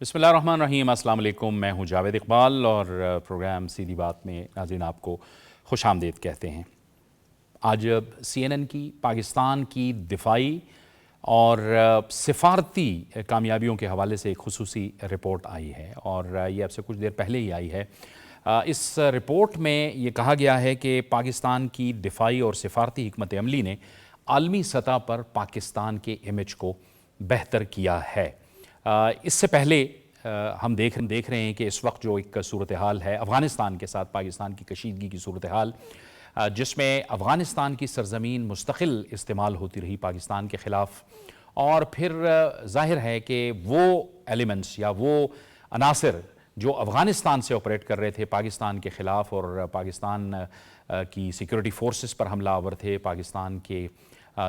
بسم اللہ الرحمن الرحیم۔ السلام علیکم، میں ہوں جاوید اقبال اور پروگرام سیدھی بات میں ناظرین آپ کو خوش آمدید کہتے ہیں۔ آج CNN کی پاکستان کی دفاعی اور سفارتی کامیابیوں کے حوالے سے ایک خصوصی رپورٹ آئی ہے اور یہ اب سے کچھ دیر پہلے ہی آئی ہے۔ اس رپورٹ میں یہ کہا گیا ہے کہ پاکستان کی دفاعی اور سفارتی حکمت عملی نے عالمی سطح پر پاکستان کے امیج کو بہتر کیا ہے۔ اس سے پہلے ہم دیکھ رہے ہیں کہ اس وقت جو ایک صورتحال ہے افغانستان کے ساتھ پاکستان کی کشیدگی کی صورتحال، جس میں افغانستان کی سرزمین مستقل استعمال ہوتی رہی پاکستان کے خلاف، اور پھر ظاہر ہے کہ وہ ایلیمنٹس یا وہ عناصر جو افغانستان سے آپریٹ کر رہے تھے پاکستان کے خلاف اور پاکستان کی سیکورٹی فورسز پر حملہ آور تھے، پاکستان کے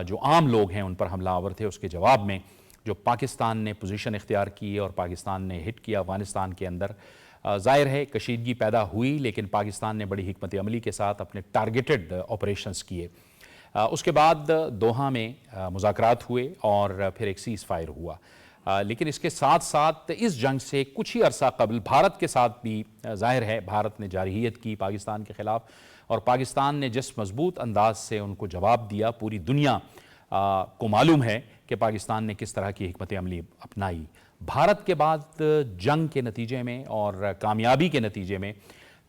جو عام لوگ ہیں ان پر حملہ آور تھے، اس کے جواب میں جو پاکستان نے پوزیشن اختیار کی اور پاکستان نے ہٹ کیا افغانستان کے اندر، ظاہر ہے کشیدگی پیدا ہوئی، لیکن پاکستان نے بڑی حکمت عملی کے ساتھ اپنے ٹارگیٹڈ آپریشنز کیے۔ اس کے بعد دوحہ میں مذاکرات ہوئے اور پھر ایک سیز فائر ہوا، لیکن اس کے ساتھ ساتھ اس جنگ سے کچھ ہی عرصہ قبل بھارت کے ساتھ بھی ظاہر ہے بھارت نے جارحیت کی پاکستان کے خلاف، اور پاکستان نے جس مضبوط انداز سے ان کو جواب دیا، پوری دنیا کو معلوم ہے کہ پاکستان نے کس طرح کی حکمت عملی اپنائی۔ بھارت کے بعد جنگ کے نتیجے میں اور کامیابی کے نتیجے میں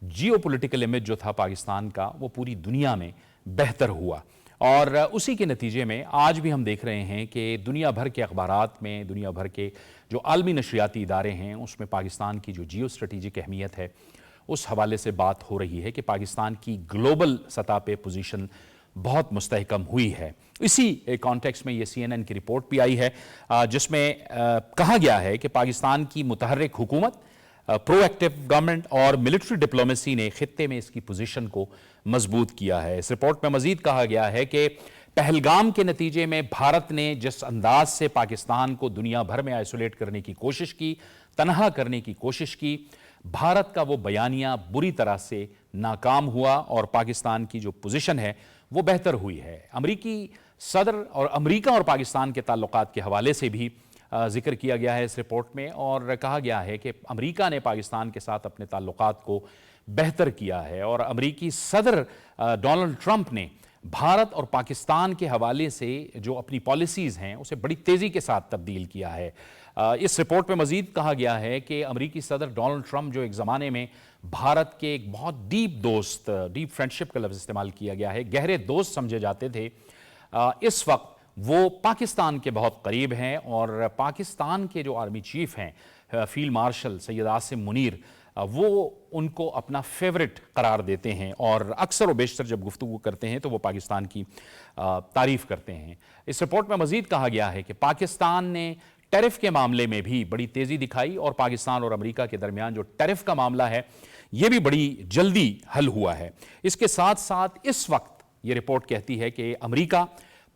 جیو پولیٹیکل امیج جو تھا پاکستان کا وہ پوری دنیا میں بہتر ہوا، اور اسی کے نتیجے میں آج بھی ہم دیکھ رہے ہیں کہ دنیا بھر کے اخبارات میں، دنیا بھر کے جو عالمی نشریاتی ادارے ہیں اس میں پاکستان کی جو جیو اسٹریٹجک اہمیت ہے اس حوالے سے بات ہو رہی ہے کہ پاکستان کی گلوبل سطح پہ پوزیشن بہت مستحکم ہوئی ہے۔ اسی کانٹیکس میں یہ CNN کی رپورٹ بھی آئی ہے جس میں کہا گیا ہے کہ پاکستان کی متحرک حکومت، پرو ایکٹیو گورنمنٹ اور ملٹری ڈپلومیسی نے خطے میں اس کی پوزیشن کو مضبوط کیا ہے۔ اس رپورٹ میں مزید کہا گیا ہے کہ پہلگام کے نتیجے میں بھارت نے جس انداز سے پاکستان کو دنیا بھر میں آئسولیٹ کرنے کی کوشش کی، تنہا کرنے کی کوشش کی، بھارت کا وہ بیانیہ بری طرح سے ناکام ہوا اور پاکستان کی جو پوزیشن ہے وہ بہتر ہوئی ہے۔ امریکی صدر اور امریکہ اور پاکستان کے تعلقات کے حوالے سے بھی ذکر کیا گیا ہے اس رپورٹ میں، اور کہا گیا ہے کہ امریکہ نے پاکستان کے ساتھ اپنے تعلقات کو بہتر کیا ہے، اور امریکی صدر ڈونلڈ ٹرمپ نے بھارت اور پاکستان کے حوالے سے جو اپنی پالیسیز ہیں اسے بڑی تیزی کے ساتھ تبدیل کیا ہے۔ اس رپورٹ میں مزید کہا گیا ہے کہ امریکی صدر ڈونلڈ ٹرمپ جو ایک زمانے میں بھارت کے ایک بہت ڈیپ دوست، ڈیپ فرینڈشپ کا لفظ استعمال کیا گیا ہے، گہرے دوست سمجھے جاتے تھے، اس وقت وہ پاکستان کے بہت قریب ہیں، اور پاکستان کے جو آرمی چیف ہیں فیلڈ مارشل سید عاصم منیر، وہ ان کو اپنا فیورٹ قرار دیتے ہیں، اور اکثر و بیشتر جب گفتگو کرتے ہیں تو وہ پاکستان کی تعریف کرتے ہیں۔ اس رپورٹ میں مزید کہا گیا ہے کہ پاکستان نے ٹیرف کے معاملے میں بھی بڑی تیزی دکھائی، اور پاکستان اور امریکہ کے درمیان جو ٹیرف کا معاملہ ہے یہ بھی بڑی جلدی حل ہوا ہے۔ اس کے ساتھ ساتھ اس وقت یہ رپورٹ کہتی ہے کہ امریکہ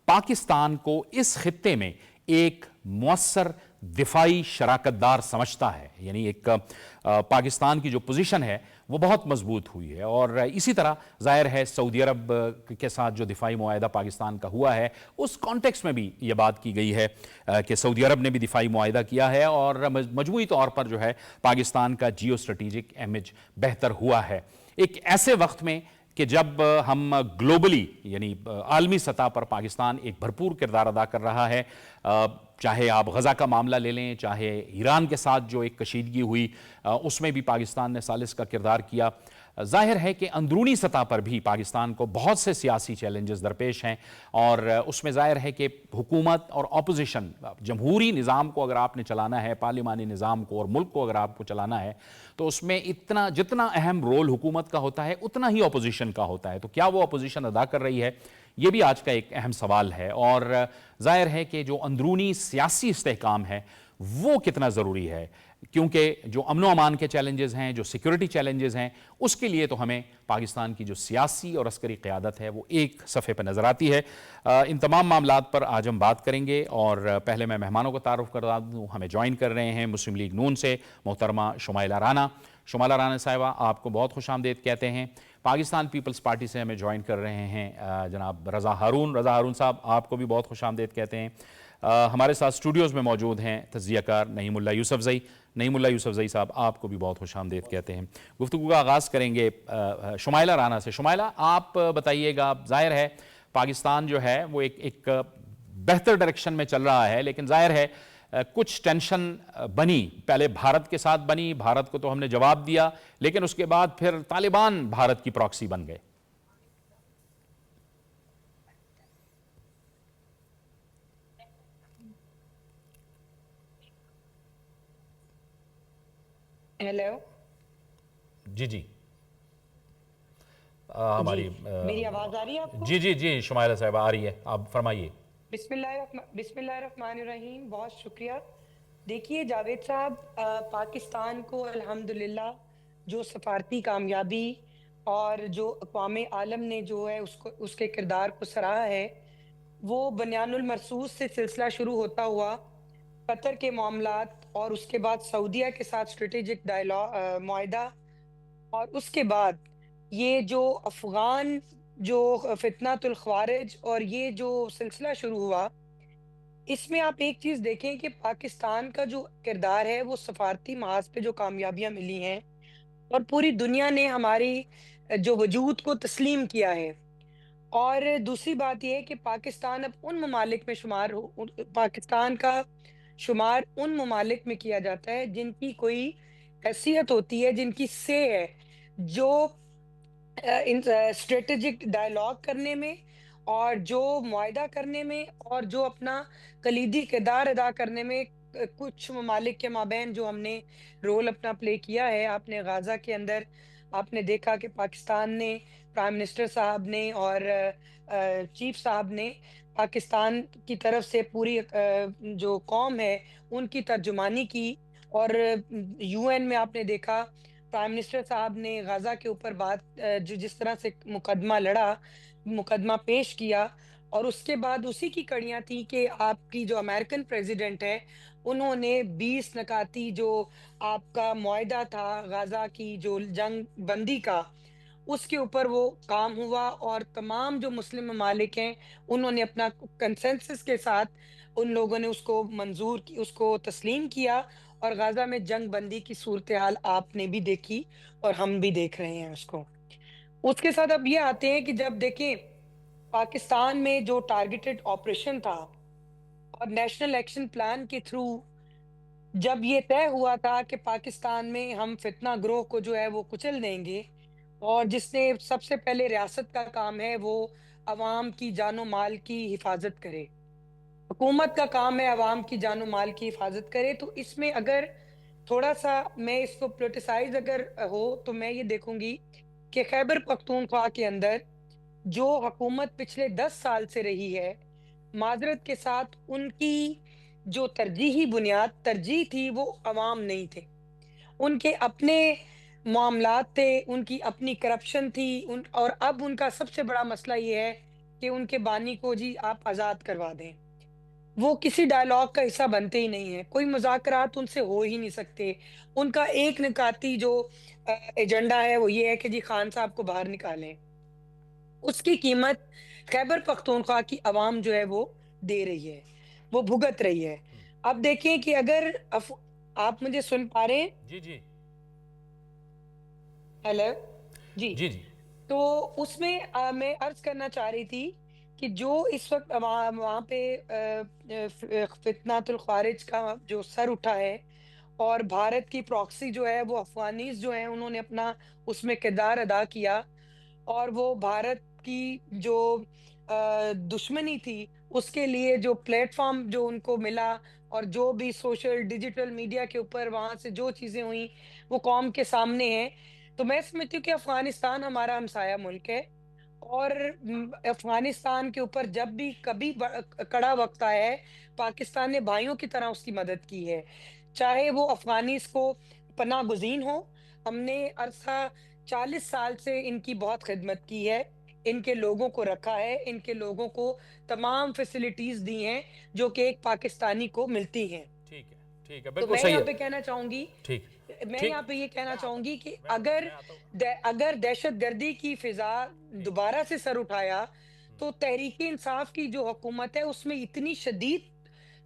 پاکستان کو اس خطے میں ایک مؤثر دفاعی شراکت دار سمجھتا ہے، یعنی ایک پاکستان کی جو پوزیشن ہے وہ بہت مضبوط ہوئی ہے، اور اسی طرح ظاہر ہے سعودی عرب کے ساتھ جو دفاعی معاہدہ پاکستان کا ہوا ہے اس کانٹیکس میں بھی یہ بات کی گئی ہے کہ سعودی عرب نے بھی دفاعی معاہدہ کیا ہے، اور مجموعی طور پر جو ہے پاکستان کا جیو اسٹریٹجک امیج بہتر ہوا ہے ایک ایسے وقت میں کہ جب ہم گلوبلی یعنی عالمی سطح پر پاکستان ایک بھرپور کردار ادا کر رہا ہے۔ چاہے آپ غزہ کا معاملہ لے لیں، چاہے ایران کے ساتھ جو ایک کشیدگی ہوئی اس میں بھی پاکستان نے ثالث کا کردار کیا، ظاہر ہے کہ اندرونی سطح پر بھی پاکستان کو بہت سے سیاسی چیلنجز درپیش ہیں، اور اس میں ظاہر ہے کہ حکومت اور اپوزیشن، جمہوری نظام کو اگر آپ نے چلانا ہے، پارلیمانی نظام کو اور ملک کو اگر آپ کو چلانا ہے تو اس میں جتنا اہم رول حکومت کا ہوتا ہے اتنا ہی اپوزیشن کا ہوتا ہے، تو کیا وہ اپوزیشن ادا کر رہی ہے؟ یہ بھی آج کا ایک اہم سوال ہے، اور ظاہر ہے کہ جو اندرونی سیاسی استحکام ہے وہ کتنا ضروری ہے، کیونکہ جو امن و امان کے چیلنجز ہیں، جو سیکورٹی چیلنجز ہیں، اس کے لیے تو ہمیں پاکستان کی جو سیاسی اور عسکری قیادت ہے وہ ایک صفحے پہ نظر آتی ہے۔ ان تمام معاملات پر آج ہم بات کریں گے، اور پہلے میں مہمانوں کو تعارف کرا دوں۔ ہمیں جوائن کر رہے ہیں مسلم لیگ نون سے محترمہ شمائلہ رانا۔ شمائلہ رانا صاحبہ، آپ کو بہت خوش آمدید کہتے ہیں۔ پاکستان پیپلز پارٹی سے ہمیں جوائن کر رہے ہیں جناب رضا ہارون۔ رضا ہارون صاحب، آپ کو بھی بہت خوش آمدید کہتے ہیں۔ ہمارے ساتھ اسٹوڈیوز میں موجود ہیں تجزیہ کار نعیم اللہ یوسفزئی. نعیم اللہ یوسفزئی صاحب, آپ کو بھی بہت خوش آمدید کہتے ہیں. گفتگو کا آغاز کریں گے شمائلہ رانا سے. شمائلہ, آپ بتائیے گا, ظاہر ہے پاکستان جو ہے وہ ایک بہتر ڈائریکشن میں چل رہا ہے, لیکن ظاہر ہے کچھ ٹینشن بنی, پہلے بھارت کے ساتھ بنی, بھارت کو تو ہم نے جواب دیا, لیکن اس کے بعد پھر طالبان بھارت کی پراکسی بن گئے. ہیلو, جی جی, ہماری میری آواز آ رہی ہے آپ کو؟ جی جی جی شمائلہ صاحب آ رہی ہے, آپ فرمائیے. بسم اللہ الرحمن الرحیم. بہت شکریہ. دیکھیے جاوید صاحب, پاکستان کو الحمدللہ جو سفارتی کامیابی اور جو اقوام عالم نے جو ہے اس کے کردار کو سراہا ہے, وہ بنیان المرصوص سے سلسلہ شروع ہوتا ہوا قطر کے معاملات, اور اس کے بعد سعودیہ کے ساتھ اسٹریٹجک معاہدہ, اور اس کے بعد یہ جو افغان جو فتنۃ الخوارج اور یہ جو سلسلہ شروع ہوا, اس میں آپ ایک چیز دیکھیں کہ پاکستان کا جو کردار ہے وہ سفارتی محاذ پہ جو کامیابیاں ملی ہیں اور پوری دنیا نے ہماری جو وجود کو تسلیم کیا ہے. اور دوسری بات یہ ہے کہ پاکستان اب ان ممالک میں پاکستان کا شمار ان ممالک میں کیا جاتا ہے جن کی کوئی حیثیت ہوتی ہے, جن کی سے ہے, جو اسٹریٹجک ڈائلاگ کرنے میں اور جو معاہدہ کرنے میں اور جو اپنا کلیدی کردار ادا کرنے میں کچھ ممالک کے مابین جو ہم نے رول اپنا پلے کیا ہے. آپ نے غازہ کے اندر آپ نے دیکھا کہ پاکستان نے, پرائم منسٹر صاحب نے اور چیف صاحب نے پاکستان کی طرف سے پوری جو قوم ہے ان کی ترجمانی کی, اور یو این میں آپ نے دیکھا پرائم منسٹر صاحب نے غزہ کے اوپر بات جس طرح سے مقدمہ لڑا, مقدمہ پیش کیا, اور اس کے بعد اسی کی کڑیاں تھیں کہ آپ کی جو امریکن پریزیڈنٹ ہے انہوں نے 20 نکاتی جو آپ کا معاہدہ تھا غزہ کی جو جنگ بندی کا, اس کے اوپر وہ کام ہوا, اور تمام جو مسلم ممالک ہیں انہوں نے اپنا کنسنسس کے ساتھ ان لوگوں نے اس کو منظور کی, اس کو تسلیم کیا, اور غزہ میں جنگ بندی کی صورتحال آپ نے بھی دیکھی اور ہم بھی دیکھ رہے ہیں اس کو. اس کے ساتھ اب یہ آتے ہیں کہ جب دیکھیں پاکستان میں جو ٹارگیٹڈ آپریشن تھا اور نیشنل ایکشن پلان کے تھرو جب یہ طے ہوا تھا کہ پاکستان میں ہم فتنہ گروہ کو جو ہے وہ کچل دیں گے, اور جس نے سب سے پہلے ریاست کا کام ہے وہ عوام کی جان و مال کی حفاظت کرے, حکومت کا کام ہے عوام کی جان و مال کی حفاظت کرے. تو اس میں اگر تھوڑا سا میں اس کو پولیٹیسائز اگر ہو تو میں یہ دیکھوں گی کہ خیبر پختونخوا کے اندر جو حکومت پچھلے 10 سال سے رہی ہے, معذرت کے ساتھ ان کی جو ترجیح تھی وہ عوام نہیں تھے, ان کے اپنے معاملات تھے, ان کی اپنی کرپشن تھی, اور اب ان کا سب سے بڑا مسئلہ یہ ہے کہ ان کے بانی کو جی آپ آزاد کروا دیں. وہ کسی ڈائلاگ کا حصہ بنتے ہی نہیں ہیں, کوئی مذاکرات ان سے ہو ہی نہیں سکتے. ان کا ایک نکاتی جو ایجنڈا ہے وہ یہ ہے کہ جی خان صاحب کو باہر نکالیں. اس کی قیمت خیبر پختونخوا کی عوام جو ہے وہ دے رہی ہے, وہ بھگت رہی ہے. اب دیکھیں کہ اگر آپ مجھے سن پا رہے ہیں؟ جی جی ہیلو, جی. جی جی تو اس میں میں عرض کرنا چاہ رہی تھی کہ جو اس وقت وہاں پہ فتنۃ الخوارج کا جو سر اٹھا ہے, اور بھارت کی پراکسی جو ہے وہ افغانیز جو ہیں انہوں نے اپنا اس میں کردار ادا کیا, اور وہ بھارت کی جو دشمنی تھی اس کے لیے جو پلیٹ فارم جو ان کو ملا, اور جو بھی سوشل ڈیجیٹل میڈیا کے اوپر وہاں سے جو چیزیں ہوئیں وہ قوم کے سامنے ہیں. تو میں سمجھتی ہوں کہ افغانستان ہمارا ہمسایہ ملک ہے, اور افغانستان کے اوپر جب بھی کبھی کڑا وقت آیا ہے پاکستان نے بھائیوں کی طرح اس کی مدد کی ہے, چاہے وہ افغانیز کو پناہ گزین ہو. ہم نے عرصہ 40 سال سے ان کی بہت خدمت کی ہے, ان کے لوگوں کو رکھا ہے, ان کے لوگوں کو تمام فیسلٹیز دی ہیں جو کہ ایک پاکستانی کو ملتی ہیں. ٹھیک ہے, ٹھیک ہے, تو بالکل میں صحیح یہاں ہے. پہ کہنا چاہوں گی ٹھیک میں ٹھیک یہاں پہ یہ کہنا چاہوں گی کہ میں آتا ہوں. اگر دہشت گردی کی فضا دوبارہ سے سر اٹھایا تو تحریک انصاف کی جو حکومت ہے اس میں اتنی شدید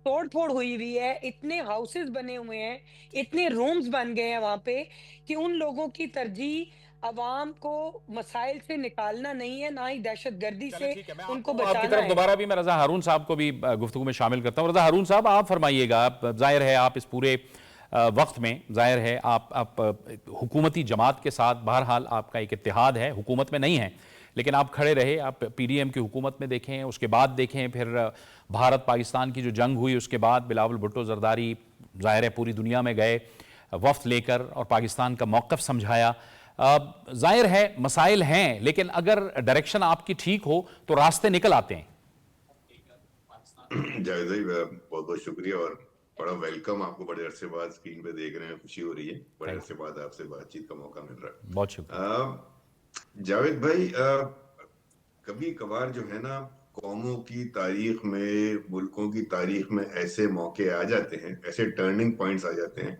توڑ پھوڑ ہوئی ہوئی ہے، اتنے ہاؤسز بنے ہوئے ہیں، اتنے رومز بن گئے ہیں وہاں پہ کہ ان لوگوں کی ترجیح عوام کو مسائل سے نکالنا نہیں ہے، نہ ہی دہشت گردی چلیں سے ٹھیک ہے، میں ان آپ کو کو آپ کی بچانا طرف ہے۔ دوبارہ بھی میں رضا ہارون صاحب کو بھی گفتگو میں شامل کرتا ہوں۔ رضا ہارون صاحب آپ فرمائیے گا، ظاہر ہے آپ اس پورے وقت میں ظاہر ہے آپ حکومتی جماعت کے ساتھ بہرحال آپ کا ایک اتحاد ہے، حکومت میں نہیں ہے لیکن آپ کھڑے رہے، آپ پی ڈی ایم کی حکومت میں دیکھیں، اس کے بعد دیکھیں پھر بھارت پاکستان کی جو جنگ ہوئی اس کے بعد بلاول بھٹو زرداری ظاہر ہے پوری دنیا میں گئے وفد لے کر اور پاکستان کا موقف سمجھایا۔ ظاہر ہے مسائل ہیں لیکن اگر ڈائریکشن آپ کی ٹھیک ہو تو راستے نکل آتے ہیں۔ جاوید بھائی بہت بہت شکریہ اور بڑا ویلکم، آپ کو بڑے عرصے بعد اسکرین پہ دیکھ رہے ہیں، خوشی ہو رہی ہے، بڑے عرصے بعد آپ سے بات چیت کا موقع مل رہا بہت شکریہ۔ ہے۔ جاوید بھائی کبھی کبھار جو ہے نا قوموں کی تاریخ میں، ملکوں کی تاریخ میں ایسے موقع آ جاتے ہیں، ایسے ٹرننگ پوائنٹس آ جاتے ہیں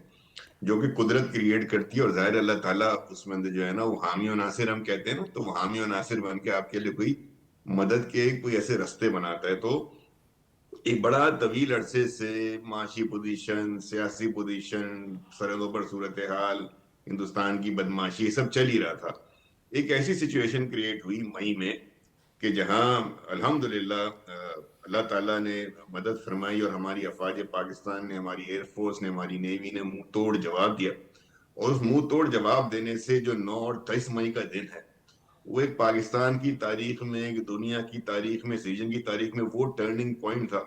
جو کہ قدرت کریٹ کرتی ہے، اور ظاہر اللہ تعالیٰ اس میں جو ہے نا وہ حامی و ناصر ہم کہتے ہیں نا، تو وہ حامی و ناصر بن کے آپ کے لیے کوئی مدد کے کوئی ایسے رستے بناتا ہے۔ تو ایک بڑا طویل عرصے سے معاشی پوزیشن، سیاسی پوزیشن، سرحدوں پر صورتحال، ہندوستان کی بدماشی، یہ سب چل ہی رہا تھا۔ ایک ایسی سچویشن کریٹ ہوئی مئی میں کہ جہاں الحمدللہ اللہ تعالیٰ نے مدد فرمائی اور ہماری افواج پاکستان نے، ہماری ایئر فورس نے، ہماری نیوی نے منہ توڑ جواب دیا، اور اس منہ توڑ جواب دینے سے جو 9 اور 23 مئی کا دن ہے وہ ایک پاکستان کی تاریخ میں، ایک دنیا کی تاریخ میں، اس ریجن کی تاریخ میں وہ ٹرننگ پوائنٹ تھا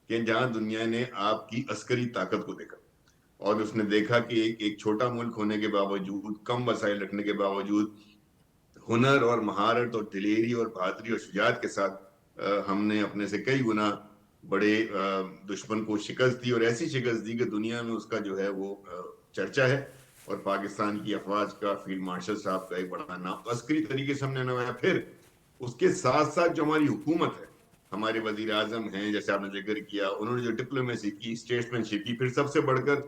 کہ جہاں دنیا نے آپ کی عسکری طاقت کو دیکھا، اور اس نے دیکھا کہ ایک چھوٹا ملک ہونے کے باوجود، کم وسائل رکھنے کے باوجود، ہنر اور مہارت اور دلیری اور بہادری اور شجاعت کے ساتھ ہم نے اپنے سے کئی گنا بڑے دشمن کو شکست دی، اور ایسی شکست دی کہ دنیا میں اس کا جو ہے وہ چرچا ہے، اور پاکستان کی افواج کا، فیلڈ مارشل صاحب کا ایک بڑا نام عسکری طریقے سے ہم نے نمایا۔ پھر اس کے ساتھ ساتھ جو ہماری حکومت ہے، ہمارے وزیر اعظم ہیں جیسے آپ نے ذکر کیا، انہوں نے جو ڈپلومیسی کی، اسٹیٹسمین شپ کی، پھر سب سے بڑھ کر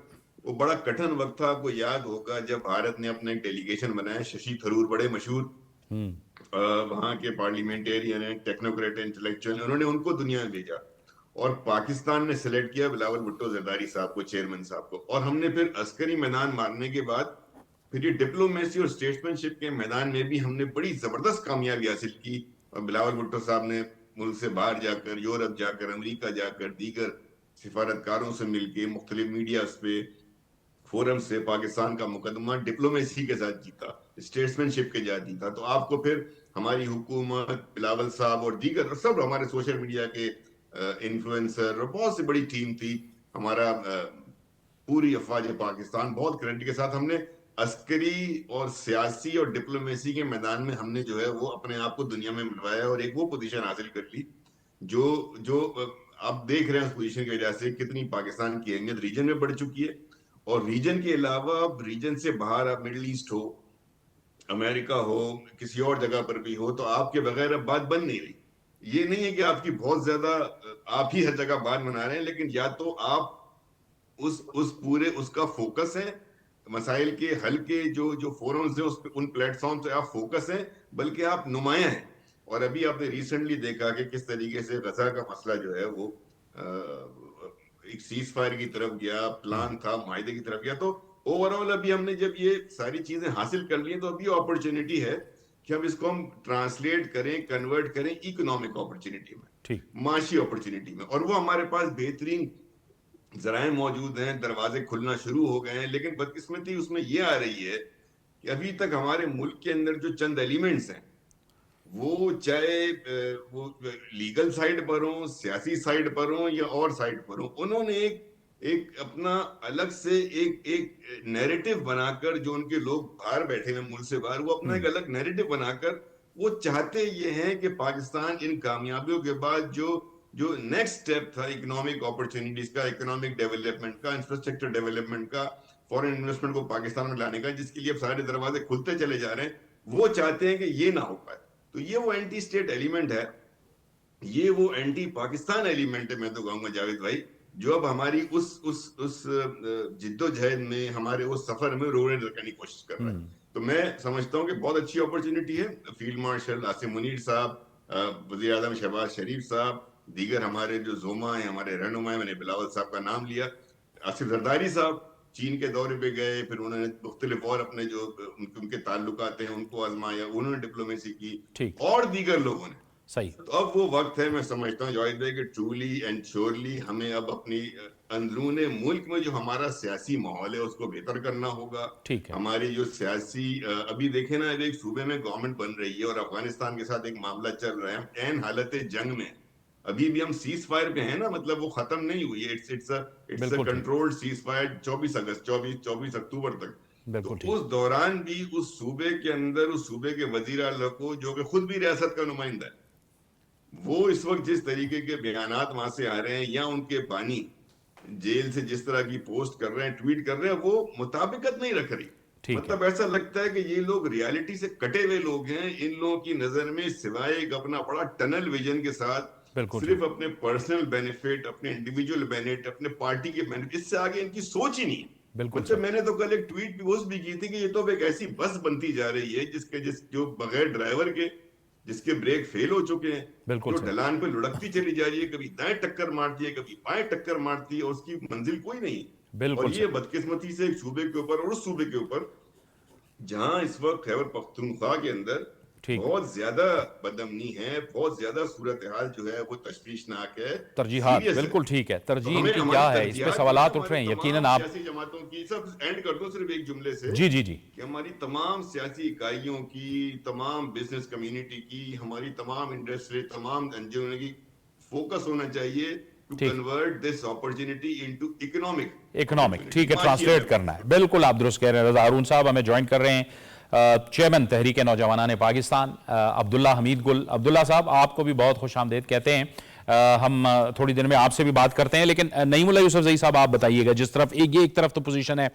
وہ بڑا کٹھن وقت تھا، آپ کو یاد ہوگا جب بھارت نے اپنا ایک ڈیلیگیشن بنایا، ششی تھرور بڑے مشہور وہاں کے پارلیمنٹیرین ہیں، ٹیکنوکریٹ، انٹلیکچوئل، انہوں نے ان کو دنیا میں بھیجا، اور پاکستان نے سلیکٹ کیا بلاول بھٹو زرداری صاحب کو، چیئرمین صاحب کو، اور ہم نے پھر عسکری میدان مارنے کے بعد پھر یہ ڈپلومیسی اور اسٹیٹسمین شپ کے میدان میں بھی ہم نے بڑی زبردست کامیابی حاصل کی، اور بلاول بھٹو صاحب نے ملک سے باہر جا کر، یورپ جا کر، امریکہ جا کر، دیگر سفارتکاروں سے مل کے، مختلف میڈیاز پہ، فورم سے پاکستان کا مقدمہ ڈپلومیسی کے ساتھ جیتا، اسٹیٹسمین شپ کے ساتھ جیتا۔ تو آپ کو پھر ہماری حکومت، بلاول صاحب اور دیگر سب ہمارے سوشل میڈیا کے انفلوئنسر اور بہت سی بڑی ٹیم تھی، ہمارا پوری افواج پاکستان بہت کریڈٹ کے ساتھ ہم نے عسکری اور سیاسی اور ڈپلومیسی کے میدان میں ہم نے جو ہے وہ اپنے آپ کو دنیا میں ملوایا، اور ایک وہ پوزیشن حاصل کر لی جو آپ دیکھ رہے ہیں۔ اس پوزیشن کی وجہ سے کتنی پاکستان کی اہمیت ریجن میں بڑھ چکی ہے، اور ریجن کے علاوہ ریجن سے باہر آپ مڈل ایسٹ ہو، امریکہ ہو، کسی اور جگہ پر بھی ہو، تو آپ کے بغیر اب بات بن نہیں رہی۔ یہ نہیں ہے کہ آپ کی بہت زیادہ آپ ہی ہر جگہ بات بنا رہے ہیں، لیکن یا تو آپ اس پورے اس کا فوکس ہے، مسائل کے حل کے جو فورمز ہیں ان پلیٹ فارم سے آپ فوکس ہیں، بلکہ آپ نمایاں ہیں۔ اور ابھی آپ نے ریسنٹلی دیکھا کہ کس طریقے سے غزہ کا مسئلہ جو ہے وہ ایک سیز فائر کی طرف گیا، پلان تھا معاہدے کی طرف گیا۔ تو اوورآل ابھی ہم نے جب یہ ساری چیزیں حاصل کر لی ہیں تو ابھی اپرچونٹی ہے کہ اب اس کو ہم ٹرانسلیٹ کریں، کنورٹ کریں اکنامک اپرچونٹی میں، ٹھیک، معاشی اپرچونٹی میں، اور وہ ہمارے پاس بہترین ذرائع موجود ہیں، دروازے کھلنا شروع ہو گئے ہیں۔ لیکن بدقسمتی اس میں یہ آ رہی ہے کہ ابھی تک ہمارے ملک کے اندر جو چند ایلیمنٹس ہیں، وہ چاہے وہ لیگل سائیڈ پر ہوں، سیاسی سائیڈ پر ہوں، یا اور سائیڈ پر ہوں، انہوں نے ایک اپنا الگ سے ایک نیریٹو بنا کر، جو ان کے لوگ باہر بیٹھے ہیں ملک سے باہر، وہ اپنا ایک الگ نیریٹو بنا کر وہ چاہتے یہ ہیں کہ پاکستان ان کامیابیوں کے بعد جو نیکسٹ سٹیپ تھا اکنامک اپرچونٹیز کا، اکنامک ڈیولپمنٹ کا، انفراسٹرکچر ڈیولپمنٹ کا، فورن انویسٹمنٹ کو پاکستان میں لانے کا، جس کے لیے اب سارے دروازے کھلتے چلے جا رہے ہیں، وہ چاہتے ہیں کہ یہ نہ ہو پائے۔ تو یہ وہ اینٹی اسٹیٹ ایلیمنٹ ہے، یہ وہ اینٹی پاکستان ایلیمنٹ ہے، میں تو کہوں گا جاوید بھائی، جو اب ہماری اس جد و جہد میں، ہمارے اس سفر میں روڑے رکھنے کی کوشش کر رہا ہے۔ تو میں سمجھتا ہوں کہ بہت اچھی اپرچونٹی ہے۔ فیلڈ مارشل عاصم منیر صاحب، وزیر اعظم شہباز شریف صاحب، دیگر ہمارے جو زوما ہیں، ہمارے رہنما ہیں، میں نے بلاول صاحب کا نام لیا، آصف زرداری صاحب چین کے دورے پہ گئے، پھر انہوں نے مختلف اور اپنے جو ان کے تعلقات ہیں ان کو آزمایا، انہوں نے ڈپلومیسی کی، اور دیگر لوگوں نے. صحیح. تو اب وہ وقت ہے، میں سمجھتا ہوں جاوید بھائی، کہ ٹرولی اینڈ شیورلی ہمیں اب اپنی اندرون ملک میں جو ہمارا سیاسی ماحول ہے اس کو بہتر کرنا ہوگا. ہماری جو سیاسی ابھی دیکھیں نا، ایک صوبے میں گورنمنٹ بن رہی ہے اور افغانستان کے ساتھ ایک معاملہ چل رہا ہے، عین حالت جنگ میں، ابھی بھی ہم سیز فائر پہ ہیں نا، مطلب وہ ختم نہیں ہوئی ہے، it's a controlled ceasefire 24 اکتوبر تک. تو اس دوران بھی اس صوبے کے اندر اس صوبے کے وزیر اعلیٰ کو، جو کہ خود بھی ریاست کا نمائندہ ہے، وہ اس وقت جس طریقے کے بیانات وہاں سے آ رہے ہیں، یا ان کے بانی جیل سے جس طرح کی پوسٹ کر رہے ہیں، ٹویٹ کر رہے ہیں، وہ مطابقت نہیں رکھ رہی. مطلب ایسا لگتا ہے کہ یہ لوگ ریالٹی سے کٹے ہوئے لوگ ہیں. ان لوگوں کی نظر میں سوائے ایک اپنا بڑا ٹنل ویژن کے ساتھ صرف اپنے پرسنل بینیفٹ، اپنے انڈیویجول بینیفٹ، اپنے پارٹی کے بینیفٹ، اس سے آگے ان کی سوچ ہی نہیں ہے. مطلب میں نے تو کل ایک ٹویٹ بھی کی تھی کہ یہ تو ایک ایسی بس بنتی جا رہی ہے جو بغیر ڈرائیور کے، جس کے بریک فیل ہو چکے ہیں، جو ڈھلان پہ لڑکتی چلی جا رہی ہے، کبھی دائیں ٹکر مارتی ہے، کبھی بائیں ٹکر مارتی ہے، اور اس کی منزل کوئی نہیں. اور یہ بدقسمتی سے ایک صوبے کے اوپر، اور اس صوبے کے اوپر جہاں اس وقت خیبر پختونخوا کے اندر بہت زیادہ بدامنی ہے، بہت زیادہ صورتحال جو ہے وہ تشویشناک ہے. ترجیحات بالکل ٹھیک ہے، ترجیح ان کی کیا ہے، اس پہ سوالات اٹھ رہے ہیں. یقیناً آپ سیاسی جماعتوں کی، سب اینڈ کر دوں صرف ایک جملے سے، جی کہ ہماری تمام سیاسی اکائیوں کی، تمام بزنس کمیونٹی کی، ہماری تمام انڈسٹری، تمام این جی او کی فوکس ہونا چاہیے to convert this opportunity into economic. ٹھیک ہے، ٹرانسلیٹ کرنا ہے. بالکل آپ درست کہہ رہے ہیں. رضا ہارون صاحب ہمیں جوائن کر رہے ہیں، چیئرمین تحریک نوجوانان پاکستان. عبداللہ حمید گل، عبداللہ صاحب آپ کو بھی بہت خوش آمدید کہتے ہیں. ہم تھوڑی دیر میں آپ سے بھی بات کرتے ہیں، لیکن نعیم اللہ یوسف زئی صاحب آپ بتائیے گا، جس طرف ایک طرف تو پوزیشن ہے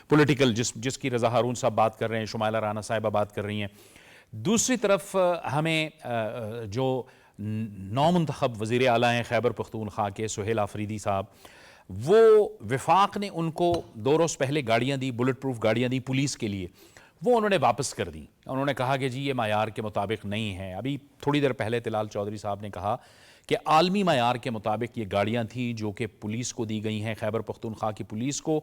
پولیٹیکل جس کی رضا ہارون صاحب بات کر رہے ہیں، شمائلہ رانا صاحبہ بات کر رہی ہیں، دوسری طرف ہمیں جو نومنتخب وزیر اعلیٰ ہیں خیبر پختونخوا کے، سہیل آفریدی صاحب، وہ وفاق نے ان کو 2 روز پہلے گاڑیاں دی، بلٹ پروف گاڑیاں دی پولیس کے لیے، وہ انہوں نے واپس کر دی. انہوں نے کہا کہ جی یہ معیار کے مطابق نہیں ہے. ابھی تھوڑی دیر پہلے طلال چودھری صاحب نے کہا کہ عالمی معیار کے مطابق یہ گاڑیاں تھیں جو کہ پولیس کو دی گئی ہیں، خیبر پختونخوا کی پولیس کو.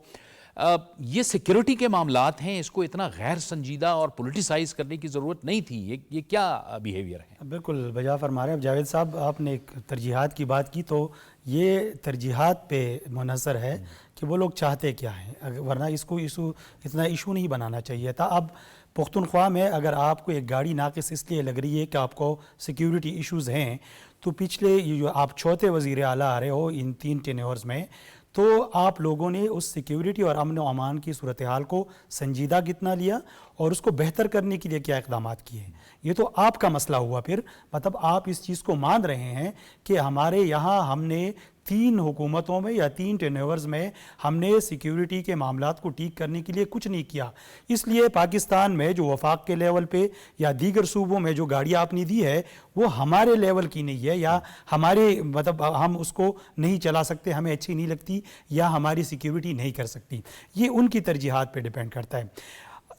یہ سیکیورٹی کے معاملات ہیں، اس کو اتنا غیر سنجیدہ اور پولیٹیسائز کرنے کی ضرورت نہیں تھی. یہ کیا بیہیویئر ہے؟ بالکل بجا فرما رہے ہیں جاوید صاحب. آپ نے ایک ترجیحات کی بات کی، تو یہ ترجیحات پہ منحصر ہے کہ وہ لوگ چاہتے کیا ہیں، ورنہ اس کو اتنا ایشو نہیں بنانا چاہیے تھا. اب پختونخوا میں اگر آپ کو ایک گاڑی ناقص اس لیے لگ رہی ہے کہ آپ کو سیکیورٹی ایشوز ہیں، تو پچھلے یہ جو آپ چوتھے وزیر اعلیٰ آ رہے ہو ان 3 ٹینیورز میں، تو آپ لوگوں نے اس سیکیورٹی اور امن و امان کی صورتحال کو سنجیدہ کتنا لیا اور اس کو بہتر کرنے کے لیے کیا اقدامات کیے ہیں. یہ تو آپ کا مسئلہ ہوا. پھر مطلب آپ اس چیز کو مان رہے ہیں کہ ہمارے یہاں ہم نے 3 حکومتوں میں یا 3 ٹینیورز میں ہم نے سیکیورٹی کے معاملات کو ٹھیک کرنے کے لیے کچھ نہیں کیا. اس لیے پاکستان میں جو وفاق کے لیول پہ یا دیگر صوبوں میں جو گاڑیاں آپ نے دی ہے وہ ہمارے لیول کی نہیں ہے، یا ہمارے مطلب ہم اس کو نہیں چلا سکتے، ہمیں اچھی نہیں لگتی، یا ہماری سیکیورٹی نہیں کر سکتی. یہ ان کی ترجیحات پہ ڈیپینڈ کرتا ہے.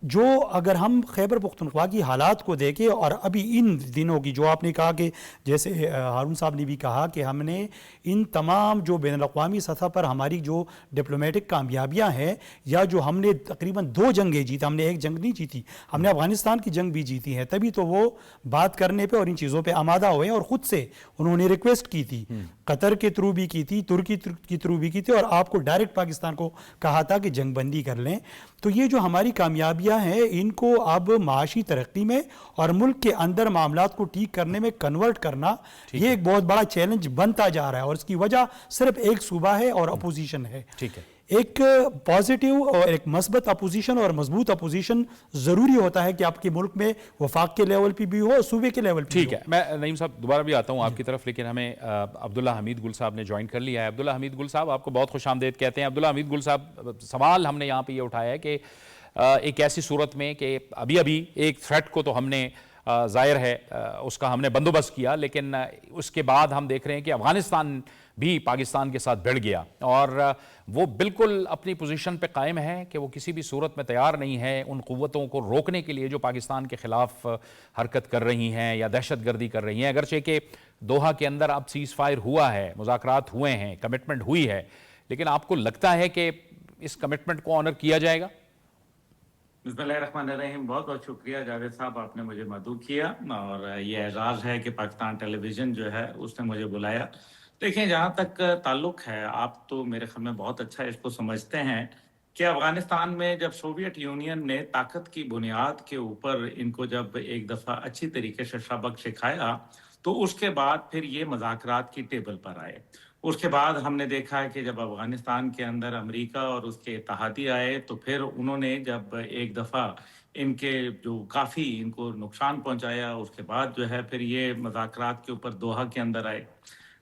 جو اگر ہم خیبر پختونخوا کی حالات کو دیکھیں، اور ابھی ان دنوں کی جو آپ نے کہا کہ جیسے ہارون صاحب نے بھی کہا کہ ہم نے ان تمام جو بین الاقوامی سطح پر ہماری جو ڈپلومیٹک کامیابیاں ہیں، یا جو ہم نے تقریباً 2 جنگیں جیتی، ہم نے ایک جنگ نہیں جیتی، ہم نے افغانستان کی جنگ بھی جیتی ہے، تبھی تو وہ بات کرنے پہ اور ان چیزوں پہ آمادہ ہوئے اور خود سے انہوں نے ریکویسٹ کی تھی، قطر کے تھرو بھی کی تھی، ترکی کے تھرو بھی کی تھی، اور آپ کو ڈائریکٹ پاکستان کو کہا تھا کہ جنگ بندی کر لیں. تو یہ جو ہماری کامیابیاں ہیں ان کو اب معاشی ترقی میں اور ملک کے اندر معاملات کو ٹھیک کرنے میں کنورٹ کرنا، یہ ایک بہت بڑا چیلنج بنتا جا رہا ہے. اور اس کی وجہ صرف ایک صوبہ ہے اور اپوزیشن ہے. ایک پازیٹیو اور ایک مثبت اپوزیشن اور مضبوط اپوزیشن ضروری ہوتا ہے کہ آپ کے ملک میں وفاق کے لیول پہ بھی ہو، صوبے کے لیول پہ بھی ہو. ٹھیک ہے، میں نعیم صاحب دوبارہ بھی آتا ہوں آپ کی طرف، لیکن ہمیں عبداللہ حمید گل صاحب نے جوائن کر لیا ہے. عبداللہ حمید گل صاحب آپ کو بہت خوش آمدید کہتے ہیں. عبداللہ حمید گل صاحب، سوال ہم نے یہاں پہ یہ اٹھایا ہے کہ ایک ایسی صورت میں کہ ابھی ایک تھریٹ کو تو ہم نے ظاہر ہے اس کا ہم نے بندوبست کیا، لیکن اس کے بعد ہم دیکھ رہے ہیں کہ افغانستان بھی پاکستان کے ساتھ بھڑ گیا، اور وہ بالکل اپنی پوزیشن پہ قائم ہے کہ وہ کسی بھی صورت میں تیار نہیں ہے ان قوتوں کو روکنے کے لیے جو پاکستان کے خلاف حرکت کر رہی ہیں یا دہشت گردی کر رہی ہیں۔ اگرچہ کہ دوحہ کے اندر اب سیز فائر ہوا ہے، مذاکرات ہوئے ہیں، کمٹمنٹ ہوئی ہے، لیکن آپ کو لگتا ہے کہ اس کمٹمنٹ کو آنر کیا جائے گا؟ بسم اللہ الرحمن الرحیم، بہت بہت شکریہ جاوید صاحب، آپ نے مجھے مدعو کیا، اور یہ اعزاز ہے کہ پاکستان ٹیلی ویژن جو ہے اس نے مجھے بلایا۔ دیکھیں، جہاں تک تعلق ہے، آپ تو میرے خیال میں بہت اچھا اس کو سمجھتے ہیں کہ افغانستان میں جب سوویت یونین نے طاقت کی بنیاد کے اوپر ان کو جب ایک دفعہ اچھی طریقے سے سبق سکھایا، تو اس کے بعد پھر یہ مذاکرات کی ٹیبل پر آئے۔ اس کے بعد ہم نے دیکھا ہے کہ جب افغانستان کے اندر امریکہ اور اس کے اتحادی آئے، تو پھر انہوں نے جب ایک دفعہ ان کے جو کافی ان کو نقصان پہنچایا، اس کے بعد جو ہے پھر یہ مذاکرات کے اوپر دوحہ کے اندر آئے۔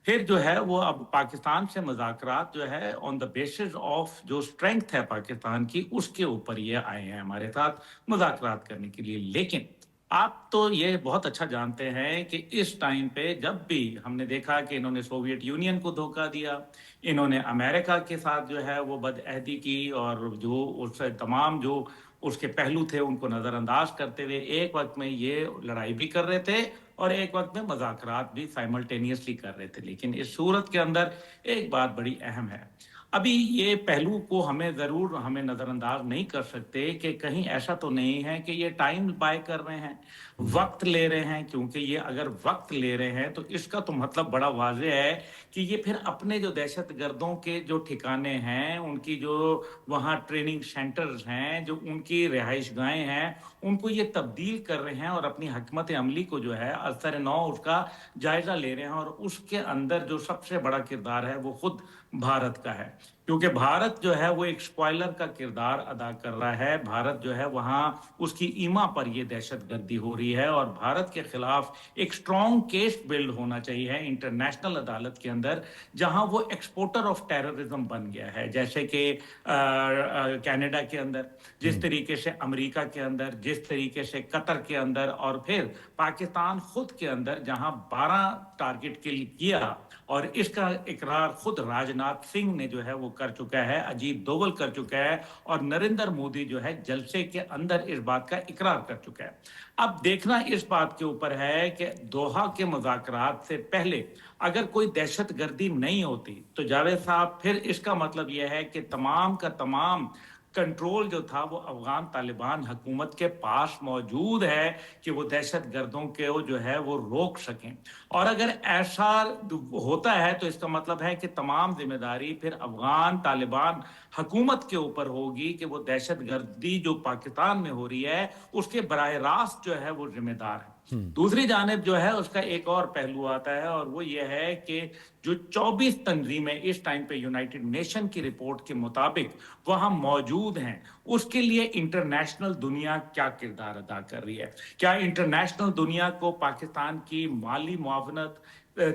پھر جو ہے وہ اب پاکستان سے مذاکرات جو ہے آن دا بیسس آف جو اسٹرینتھ ہے پاکستان کی، اس کے اوپر یہ آئے ہیں ہمارے ساتھ مذاکرات کرنے کے لیے۔ لیکن آپ تو یہ بہت اچھا جانتے ہیں کہ اس ٹائم پہ جب بھی ہم نے دیکھا کہ انہوں نے سوویت یونین کو دھوکہ دیا، انہوں نے امریکہ کے ساتھ جو ہے وہ بدعہدی کی، اور جو اس سے تمام جو اس کے پہلو تھے ان کو نظر انداز کرتے ہوئے ایک وقت میں یہ لڑائی بھی کر رہے تھے اور ایک وقت میں مذاکرات بھی سائملٹینیسلی کر رہے تھے۔ لیکن اس صورت کے اندر ایک بات بڑی اہم ہے، ابھی یہ پہلو کو ہمیں نظر انداز نہیں کر سکتے کہ کہیں ایسا تو نہیں ہے کہ یہ ٹائم بائی کر رہے ہیں، وقت لے رہے ہیں، کیونکہ یہ اگر وقت لے رہے ہیں تو اس کا تو مطلب بڑا واضح ہے کہ یہ پھر اپنے جو دہشت گردوں کے جو ٹھکانے ہیں، ان کی جو وہاں ٹریننگ سینٹرز ہیں، جو ان کی رہائش گاہیں ہیں، ان کو یہ تبدیل کر رہے ہیں اور اپنی حکمت عملی کو جو ہے اثر نو اس کا جائزہ لے رہے ہیں، اور اس کے اندر جو سب سے بڑا کردار ہے وہ خود بھارت کا ہے، کیونکہ بھارت جو ہے وہ ایک سپوائلر کا کردار ادا کر رہا ہے۔ بھارت جو ہے وہاں اس کی ایما پر یہ دہشت گردی ہو رہی ہے، اور بھارت کے خلاف ایک سٹرونگ کیس بلڈ ہونا چاہیے انٹرنیشنل عدالت کے اندر، جہاں وہ ایکسپورٹر آف ٹیررزم بن گیا ہے، جیسے کہ کینیڈا کے اندر، جس طریقے سے امریکہ کے اندر، جس طریقے سے قطر کے اندر، اور پھر پاکستان خود کے اندر جہاں 12 ٹارگٹ کے لیے کیا، اور اس کا اقرار خود راجناتھ سنگھ نے جو ہے وہ کر چکا ہے، اجیت دوول کر چکا ہے، اور نریندر مودی جو ہے جلسے کے اندر اس بات کا اقرار کر چکا ہے۔ اب دیکھنا اس بات کے اوپر ہے کہ دوحہ کے مذاکرات سے پہلے اگر کوئی دہشت گردی نہیں ہوتی تو جاوید صاحب پھر اس کا مطلب یہ ہے کہ تمام کا تمام کنٹرول جو تھا وہ افغان طالبان حکومت کے پاس موجود ہے کہ وہ دہشت گردوں کے جو ہے وہ روک سکیں، اور اگر ایسا ہوتا ہے تو اس کا مطلب ہے کہ تمام ذمہ داری پھر افغان طالبان حکومت کے اوپر ہوگی کہ وہ دہشت گردی جو پاکستان میں ہو رہی ہے اس کے براہ راست جو ہے وہ ذمہ دار ہے۔ دوسری جانب جو ہے اس کا ایک اور پہلو آتا ہے، اور وہ یہ ہے کہ جو 24 تنظیمیں اس ٹائم پہ یونائٹڈ نیشن کی رپورٹ کے مطابق وہاں موجود ہیں، اس کے لیے انٹرنیشنل دنیا کیا کردار ادا کر رہی ہے؟ کیا انٹرنیشنل دنیا کو پاکستان کی مالی معاونت،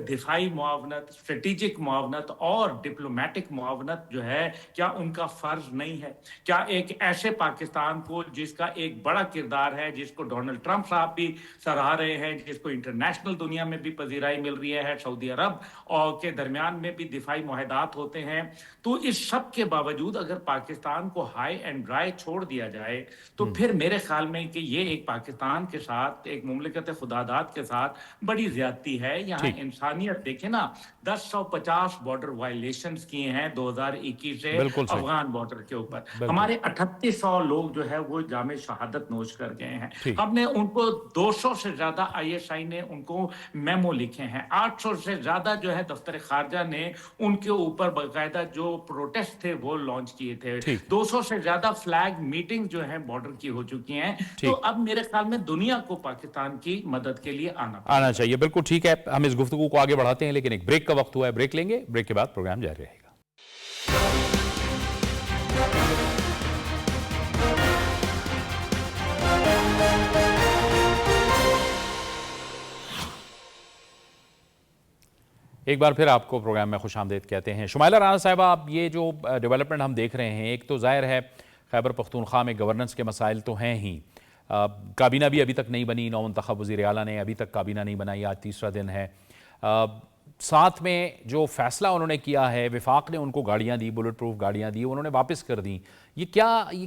دفاعی معاونت، اسٹریٹجک معاونت اور ڈپلومیٹک معاونت جو ہے کیا ان کا فرض نہیں ہے؟ کیا ایک ایسے پاکستان کو جس کا ایک بڑا کردار ہے، جس کو ڈونلڈ ٹرمپ صاحب بھی سراہ رہے ہیں، جس کو انٹرنیشنل دنیا میں بھی پذیرائی مل رہی ہے، سعودی عرب اور کے درمیان میں بھی دفاعی معاہدات ہوتے ہیں، تو اس سب کے باوجود اگر پاکستان کو ہائی اینڈ ڈرائی چھوڑ دیا جائے تو پھر میرے خیال میں کہ یہ ایک پاکستان کے ساتھ، ایک مملکت خداداد کے ساتھ بڑی زیادتی ہے۔ یہاں انسانیت دیکھیں نا، 1050 بارڈر وائلیشنز کیے ہیں 2021 سے افغان بارڈر کے اوپر، ہمارے 3800 لوگ جو ہے وہ جام شہادت نوش کر گئے ہیں۔ ہم نے ان کو 200 سے زیادہ ISI نے ان کو میمو لکھے ہیں، 800 سے زیادہ جو ہے دفتر خارجہ نے ان کے اوپر باقاعدہ جو پروٹیسٹ تھے وہ لانچ کیے تھے، 200 سے زیادہ فلیگ میٹنگ جو ہے بارڈر کی ہو چکی ہیں۔ تو اب میرے خیال میں دنیا کو پاکستان کی مدد کے لیے آنا چاہیے۔ بالکل ٹھیک ہے، ہم اس گفتگو کو آگے بڑھاتے ہیں، لیکن ایک بریک کا وقت ہوا ہے، بریک لیں گے، بریک کے بعد پروگرام جاری رہے گا۔ ایک بار پھر آپ کو پروگرام میں خوش آمدید کہتے ہیں۔ شمائلہ رانا صاحبہ، اب یہ جو ڈیولپمنٹ ہم دیکھ رہے ہیں، ایک تو ظاہر ہے خیبر پختونخوا میں گورننس کے مسائل تو ہیں ہی، کابینہ بھی ابھی تک نہیں بنی، نو منتخب وزیر اعلیٰ نے ابھی تک کابینہ نہیں بنائی، آج تیسرا دن ہے۔ ساتھ میں جو فیصلہ انہوں نے کیا ہے، وفاق نے ان کو گاڑیاں دی، بلٹ پروف گاڑیاں دی، انہوں نے واپس کر دیں، یہ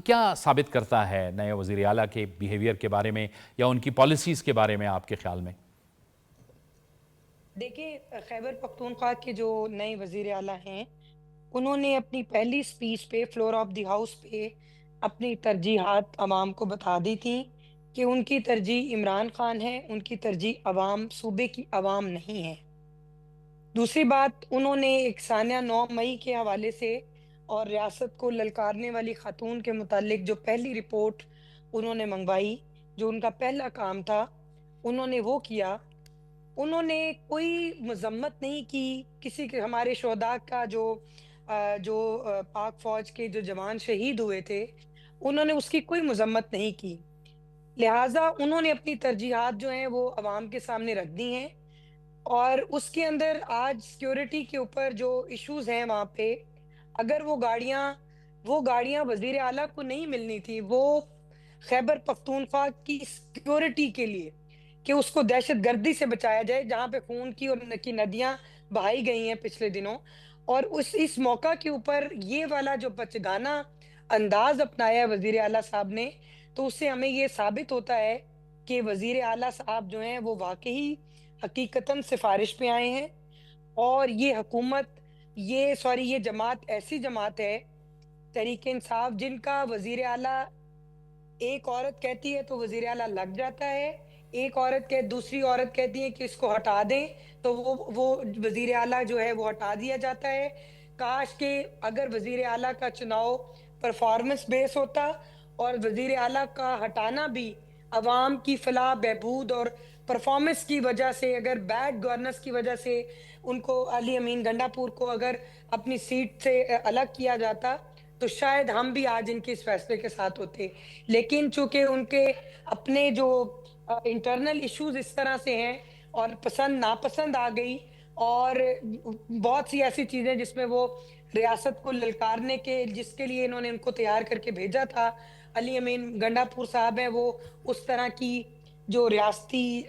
کیا ثابت کرتا ہے نئے وزیر اعلیٰ کے بیہیویئر کے بارے میں یا ان کی پالیسیز کے بارے میں آپ کے خیال میں؟ دیکھیں، خیبر پختونخوا کے جو نئے وزیر اعلیٰ ہیں، انہوں نے اپنی پہلی سپیچ پہ فلور آف دی ہاؤس پہ اپنی ترجیحات عوام کو بتا دی تھی کہ ان کی ترجیح عمران خان ہے، ان کی ترجیح عوام، صوبے کی عوام نہیں ہے۔ دوسری بات، انہوں نے ایک ثانیہ 9 مئی کے حوالے سے اور ریاست کو للکارنے والی خاتون کے متعلق جو پہلی رپورٹ انہوں نے منگوائی، جو ان کا پہلا کام تھا، انہوں نے وہ کیا۔ انہوں نے کوئی مذمت نہیں کی کسی کے، ہمارے شہداء کا جو پاک فوج کے جو جوان شہید ہوئے تھے، انہوں نے اس کی کوئی مذمت نہیں کی۔ لہٰذا انہوں نے اپنی ترجیحات جو ہیں وہ عوام کے سامنے رکھ دی ہیں، اور اس کے اندر آج سیکیورٹی کے اوپر جو ایشوز ہیں وہاں پہ، اگر وہ گاڑیاں وزیر اعلیٰ کو نہیں ملنی تھی، وہ خیبر پختونخوا کی سیکیورٹی کے لیے، کہ اس کو دہشت گردی سے بچایا جائے، جہاں پہ خون کی ندیاں بہائی گئی ہیں پچھلے دنوں، اور اس موقع کے اوپر یہ والا جو بچگانہ انداز اپنایا ہے وزیر اعلیٰ صاحب نے، تو اس سے ہمیں یہ ثابت ہوتا ہے کہ وزیر اعلیٰ صاحب جو ہیں وہ واقعی حقیقتاً سفارش پہ آئے ہیں، اور یہ حکومت، یہ جماعت ایسی جماعت ہے، تحریک انصاف، جن کا وزیر اعلیٰ ایک عورت کہتی ہے تو وزیر اعلیٰ لگ جاتا ہے، ایک عورت دوسری عورت کہتی ہے کہ اس کو ہٹا دیں تو وہ وزیر اعلیٰ جو ہے وہ ہٹا دیا جاتا ہے۔ کاش کہ اگر وزیر اعلیٰ کا چناؤ پرفارمنس بیس ہوتا، اور وزیر اعلیٰ کا ہٹانا بھی عوام کی فلاح بہبود اور پرفارمنس کی وجہ سے، اگر بیڈ گورننس کی وجہ سے ان کو، علی امین گنڈا پور کو اگر اپنی سیٹ سے الگ کیا جاتا، تو شاید ہم بھی آج ان کے اس فیصلے کے ساتھ ہوتے۔ لیکن چونکہ ان کے اپنے جو انٹرنل ایشوز اس طرح سے ہیں، اور پسند ناپسند آ گئی، اور بہت سی ایسی چیزیں جس میں وہ ریاست کو للکارنے کے، جس کے لیے انہوں نے ان کو تیار کر کے بھیجا تھا، علی امین گنڈا پور صاحب ہیں، وہ اس طرح کی جو ریاستی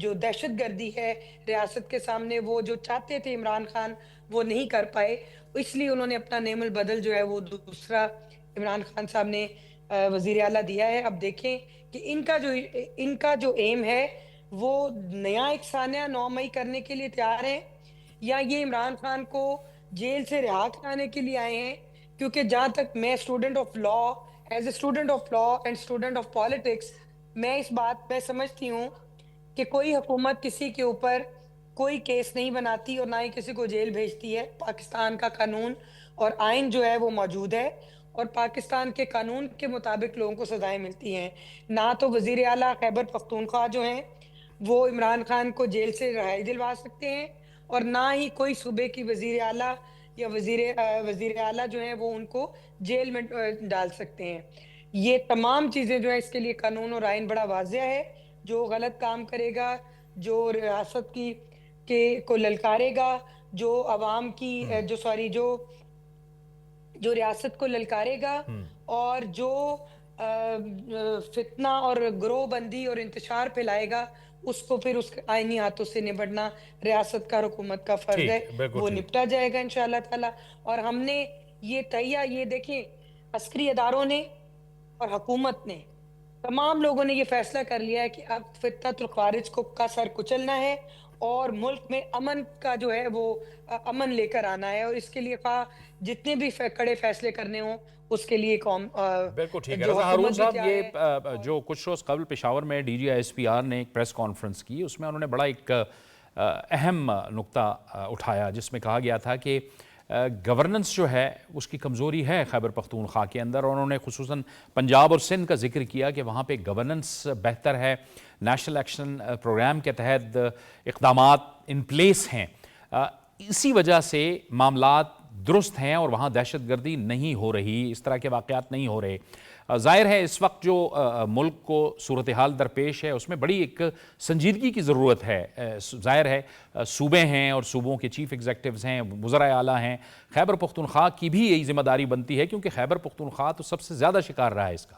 جو دہشت گردی ہے ریاست کے سامنے، وہ جو چاہتے تھے عمران خان، وہ نہیں کر پائے، اس لیے انہوں نے اپنا نیم البدل جو ہے وہ دوسرا عمران خان صاحب نے وزیر اعلیٰ دیا ہے۔ اب دیکھیں کہ ان کا جو ایم ہے وہ نیا ایک ثانیہ 9 مئی کرنے کے لیے تیار ہیں، یا یہ عمران خان کو جیل سے رہا کرانے کے لیے آئے ہیں۔ کیونکہ جہاں تک میں student of law, as a student of law and student of politics, میں اس بات میں سمجھتی ہوں کہ کوئی حکومت کسی کے اوپر کوئی کیس نہیں بناتی اور نہ ہی کسی کو جیل بھیجتی ہے۔ پاکستان کا قانون اور آئین جو ہے وہ موجود ہے، اور پاکستان کے قانون کے مطابق لوگوں کو سزائیں ملتی ہیں۔ نہ تو وزیر اعلیٰ خیبر پختونخوا جو ہیں وہ عمران خان کو جیل سے رہائی دلوا سکتے ہیں، اور نہ ہی کوئی صوبے کی وزیر اعلیٰ یا وزیر اعلیٰ جو ہیں وہ ان کو جیل میں ڈال سکتے ہیں۔ یہ تمام چیزیں جو ہیں، اس کے لیے قانون اور آئین بڑا واضح ہے۔ جو غلط کام کرے گا، جو ریاست کو للکارے گا، جو عوام کی جو ریاست کو للکارے گا، اور جو فتنہ اور گروہ بندی اور انتشار پھیلائے گا، اس کو پھر اس آئینی ہاتھوں سے نبٹنا ریاست کا، حکومت کا فرض ہے، وہ نپٹا جائے گا انشاءاللہ تعالی۔ اور ہم نے یہ دیکھیں، عسکری اداروں نے اور حکومت نے، تمام لوگوں نے یہ فیصلہ کر لیا ہے کہ اب فتنۃ الخوارج کا سر کچلنا ہے، اور ملک میں امن کا جو ہے وہ امن لے کر آنا ہے، اور اس کے لیے جتنے بھی کڑے فیصلے کرنے ہوں، اس کے لیے قوم بالکل ٹھیک ہے۔ رضا ہارون صاحب، یہ جو کچھ روز قبل پشاور میں D G S P R نے ایک پریس کانفرنس کی، اس میں انہوں نے بڑا ایک اہم نقطہ اٹھایا، جس میں کہا گیا تھا کہ گورننس جو ہے اس کی کمزوری ہے خیبر پختونخوا کے اندر، اور انہوں نے خصوصاً پنجاب اور سندھ کا ذکر کیا کہ وہاں پہ گورننس بہتر ہے، نیشنل ایکشن پروگرام کے تحت اقدامات ان پلیس ہیں، اسی وجہ سے معاملات درست ہیں اور وہاں دہشت گردی نہیں ہو رہی، اس طرح کے واقعات نہیں ہو رہے۔ ظاہر ہے اس وقت جو ملک کو صورتحال درپیش ہے اس میں بڑی ایک سنجیدگی کی ضرورت ہے۔ ظاہر ہے صوبے ہیں اور صوبوں کے چیف ایگزیکٹوز ہیں، وزرائے اعلیٰ ہیں، خیبر پختونخوا کی بھی یہی ذمہ داری بنتی ہے، کیونکہ خیبر پختونخوا تو سب سے زیادہ شکار رہا ہے اس کا۔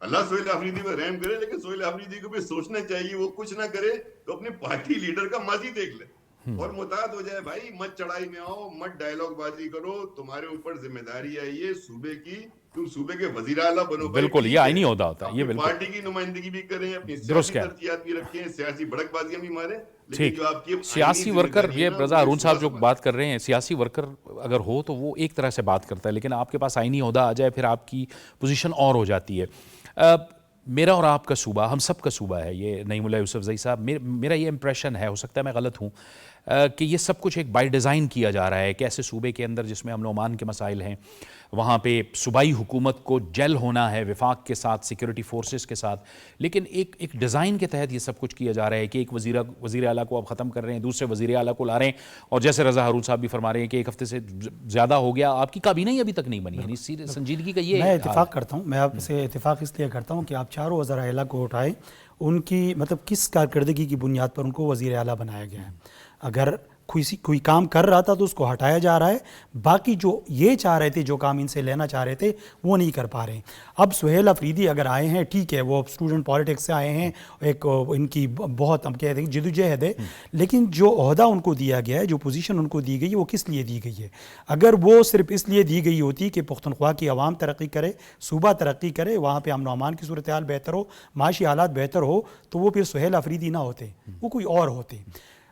اللہ سہیل آفریدی پہ رحم کرے، لیکن سہیل آفریدی کو بھی سوچنا چاہیے وہ کچھ نہ کرے تو اپنے پارٹی لیڈر کا ماضی دیکھ لے اور محتاط ہو جائے. بھائی مت چڑھائی میں آؤ، مت ڈائیلاگ بازی کرو، تمہارے اوپر ذمہ داری آئی ہے صوبے کی، تم صوبے کے وزیر اعلیٰ بنو. بالکل یہ آئینی عہدہ ہوتا ہے، یہ اپنی بالکل پارٹی کی نمائندگی بھی کریں، اپنی درست سیاسی کہہ ترجیحات بھی رکھیں، سیاسی بڑک بازیاں بھی ماریں، لیکن ٹھیک. جو آپ کی سیاسی ورکر، یہ رضا ہارون صاحب جو بات بات کر رہے ہیں، سیاسی ورکر اگر ہو تو وہ ایک طرح سے بات کرتا ہے، لیکن آپ کے پاس آئینی عہدہ آ جائے پھر آپ کی پوزیشن اور ہو جاتی ہے. میرا اور آپ کا صوبہ، ہم سب کا صوبہ ہے یہ نعیم اللہ یوسف زئی صاحب. میرا یہ امپریشن ہے، ہو سکتا ہے میں غلط ہوں، کہ یہ سب کچھ ایک بائی ڈیزائن کیا جا رہا ہے کہ ایسے صوبے کے اندر جس میں امن و امان کے مسائل ہیں، وہاں پہ صوبائی حکومت کو جل ہونا ہے وفاق کے ساتھ، سیکیورٹی فورسز کے ساتھ، لیکن ایک ڈیزائن کے تحت یہ سب کچھ کیا جا رہا ہے کہ ایک وزیر اعلیٰ کو اب ختم کر رہے ہیں، دوسرے وزیر اعلیٰ کو لا رہے ہیں، اور جیسے رضا ہارون صاحب بھی فرما رہے ہیں کہ ایک ہفتے سے زیادہ ہو گیا، آپ کی کابینہ ہی ابھی تک نہیں بنی. یعنی سنجیدگی کا یہ میں اتفاق کرتا ہوں، میں آپ سے اتفاق اس لیے کرتا ہوں کہ آپ چاروں وزراء اعلیٰ کو اٹھائے، ان کی مطلب کس کارکردگی کی بنیاد پر ان کو وزیر اعلیٰ بنایا گیا ہے. اگر کوئی کام کر رہا تھا تو اس کو ہٹایا جا رہا ہے، باقی جو یہ چاہ رہے تھے، جو کام ان سے لینا چاہ رہے تھے وہ نہیں کر پا رہے ہیں. اب سہیل آفریدی اگر آئے ہیں، ٹھیک ہے، وہ اسٹوڈنٹ پالیٹکس سے آئے ہیں، ایک ان کی بہت ہم کہتے ہیں جدوجہد ہے، لیکن جو عہدہ ان کو دیا گیا ہے، جو پوزیشن ان کو دی گئی ہے، وہ کس لیے دی گئی ہے؟ اگر وہ صرف اس لیے دی گئی ہوتی کہ پختونخوا کی عوام ترقی کرے، صوبہ ترقی کرے، وہاں پہ امن و امان کی صورتحال بہتر ہو، معاشی حالات بہتر ہو، تو وہ پھر سہیل آفریدی نہ ہوتے، وہ کوئی اور ہوتے.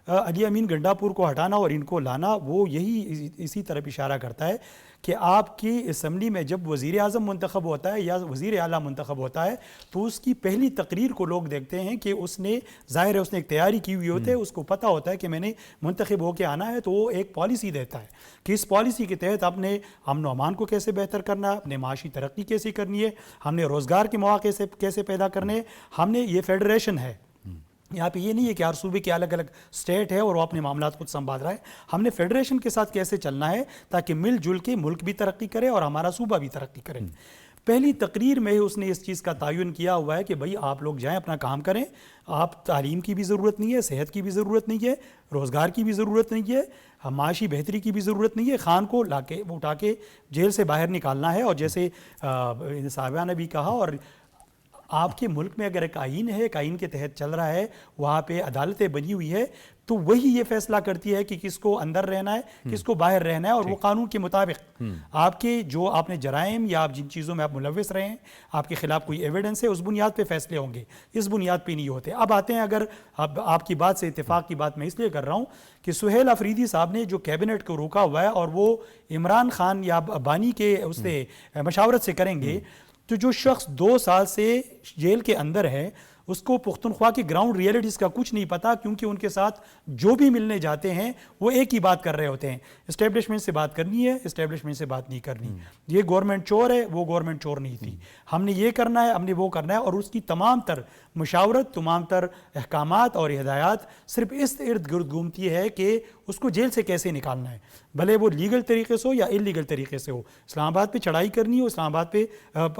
علی امین گنڈاپور کو ہٹانا اور ان کو لانا، وہ یہی اسی طرف اشارہ کرتا ہے کہ آپ کی اسمبلی میں جب وزیر اعظم منتخب ہوتا ہے یا وزیر اعلیٰ منتخب ہوتا ہے تو اس کی پہلی تقریر کو لوگ دیکھتے ہیں کہ اس نے، ظاہر ہے اس نے ایک تیاری کی ہوئی ہوتی ہے، اس کو پتہ ہوتا ہے کہ میں نے منتخب ہو کے آنا ہے، تو وہ ایک پالیسی دیتا ہے کہ اس پالیسی کے تحت آپ نے امن و امان کو کیسے بہتر کرنا ہے، اپنے معاشی ترقی کیسے کرنی ہے، ہم نے روزگار کے مواقع سے کیسے پیدا کرنے ہیں، ہم نے یہ فیڈریشن ہے. یہاں پہ یہ نہیں ہے کہ ہر صوبے کے الگ الگ سٹیٹ ہے اور وہ اپنے معاملات خود سنبھال رہا ہے. ہم نے فیڈریشن کے ساتھ کیسے چلنا ہے تاکہ مل جل کے ملک بھی ترقی کرے اور ہمارا صوبہ بھی ترقی کرے. پہلی تقریر میں اس نے اس چیز کا تعین کیا ہوا ہے کہ بھائی آپ لوگ جائیں اپنا کام کریں، آپ تعلیم کی بھی ضرورت نہیں ہے، صحت کی بھی ضرورت نہیں ہے، روزگار کی بھی ضرورت نہیں ہے، معاشی بہتری کی بھی ضرورت نہیں ہے. خان کو لا کے اٹھا کے جیل سے باہر نکالنا ہے. اور جیسے صاحبہ نے بھی کہا، اور آپ کے ملک میں اگر ایک آئین ہے، ایک آئین کے تحت چل رہا ہے، وہاں پہ عدالتیں بنی ہوئی ہے، تو وہی یہ فیصلہ کرتی ہے کہ کس کو اندر رہنا ہے، کس کو باہر رہنا ہے، اور وہ قانون کے مطابق آپ کے جو آپ نے جرائم یا آپ جن چیزوں میں آپ ملوث رہے ہیں، آپ کے خلاف کوئی ایویڈنس ہے، اس بنیاد پہ فیصلے ہوں گے، اس بنیاد پہ نہیں ہوتے. اب آتے ہیں، اگر آپ کی بات سے اتفاق کی بات میں اس لیے کر رہا ہوں کہ سہیل آفریدی صاحب نے جو کیبنٹ کو روکا ہوا ہے اور وہ عمران خان یا بانی کے اس سے مشاورت سے کریں گے، تو جو شخص 2 سال سے جیل کے اندر ہے اس کو پختونخوا کی گراؤنڈ ریئلٹیز کا کچھ نہیں پتا، کیونکہ ان کے ساتھ جو بھی ملنے جاتے ہیں وہ ایک ہی بات کر رہے ہوتے ہیں، اسٹیبلشمنٹ سے بات کرنی ہے، اسٹیبلشمنٹ سے بات نہیں کرنی، یہ گورنمنٹ چور ہے، وہ گورنمنٹ چور نہیں تھی، ہم نے یہ کرنا ہے، ہم نے وہ کرنا ہے. اور اس کی تمام تر مشاورت، تمام تر احکامات اور ہدایات صرف اس ارد گرد گھومتی ہے کہ اس کو جیل سے کیسے نکالنا ہے، بھلے وہ لیگل طریقے سے ہو یا انلیگل طریقے سے ہو. اسلام آباد پہ چڑھائی کرنی ہو، اسلام آباد پہ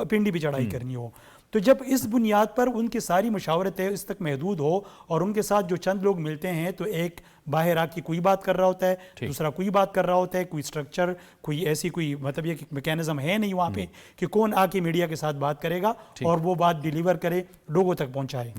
پنڈی پہ چڑھائی کرنی ہو. تو جب اس بنیاد پر ان کی ساری مشاورتیں اس تک محدود ہو اور ان کے ساتھ جو چند لوگ ملتے ہیں تو ایک باہر آ کے کوئی بات کر رہا ہوتا ہے، دوسرا کوئی بات کر رہا ہوتا ہے، کوئی سٹرکچر، کوئی ایسی کوئی مطلب یہ میکینزم ہے نہیں وہاں پہ کہ کون آ کے میڈیا کے ساتھ بات کرے گا اور وہ بات ڈیلیور کرے، لوگوں تک پہنچائے.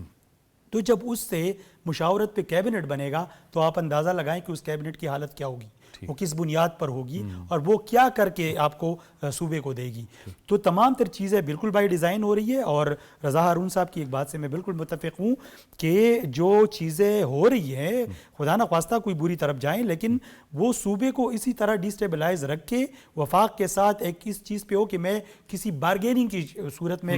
تو جب اس سے مشاورت پہ کیبنٹ بنے گا تو آپ اندازہ لگائیں کہ اس کیبنٹ کی حالت کیا ہوگی، وہ کس بنیاد پر ہوگی اور وہ کیا کر کے آپ کو صوبے کو دے گی. تو تمام تر چیزیں بالکل بائی ڈیزائن ہو رہی ہے. اور رضا ہارون صاحب کی ایک بات سے میں بالکل متفق ہوں کہ جو چیزیں ہو رہی ہیں، خدا نہ خواستہ کوئی بری طرف جائیں، لیکن وہ صوبے کو اسی طرح ڈیسٹیبلائز رکھ کے وفاق کے ساتھ ایک اس چیز پہ ہو کہ میں کسی بارگیننگ کی صورت میں